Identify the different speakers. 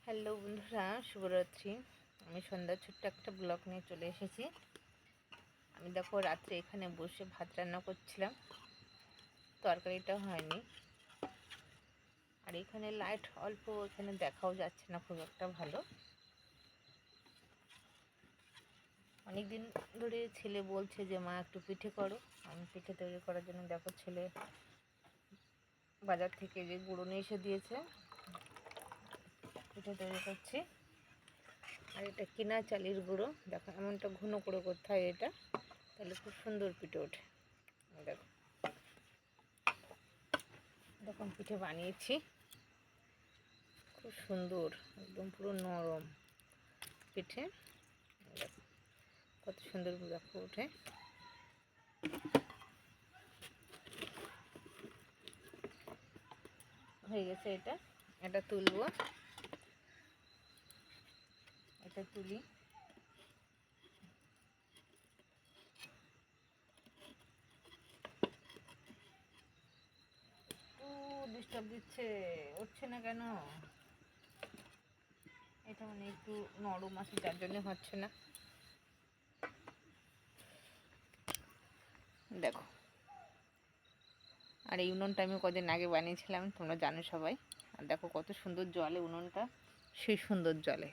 Speaker 1: Hello বন্ধুরা, শুভরাত্রি। আমি সন্ধ্যার ছোট্ট একটা ব্লগ নিয়ে চলে এসেছি। আমি দেখো রাত্রে এখানে বসে ভাত রান্না করছিলাম, তরকারিটা হয়নি। আর এখানে লাইট অল্প, এখানে দেখাও যাচ্ছে না খুব একটা ভালো। অনেক দিন ধরে ছেলে বলছে যে মা একটু পিঠে করো। আমি পিঠে তৈরি করার জন্য দেখো ছেলে বাজার থেকে যে গুঁড়ো নিয়ে এসে দিয়েছে, পিঠে তৈরি করছি। আর এটা কিনা চালের গুঁড়ো, দেখো এমনটা ঘন করে করতে হয় এটা, তাহলে খুব সুন্দর পিঠে ওঠে। দেখো দেখুন পিঠে বানিয়েছি, খুব সুন্দর, একদম পুরো নরম পিঠে। দেখো কত সুন্দর দেখো ওঠে। হয়ে গেছে, এটা তুলবো, এটা তুলি। ও ডিস্টার্ব দিচ্ছে, উঠছে না কেন? এটা মানে একটু নরম আছে, যার জন্য হচ্ছে না। দেখো, আর এই উনুনটা আমি কদিন আগে বানিয়েছিলাম, তোমরা জানো সবাই। আর দেখো কত সুন্দর জলে উনুনটা, সেই সুন্দর জলে।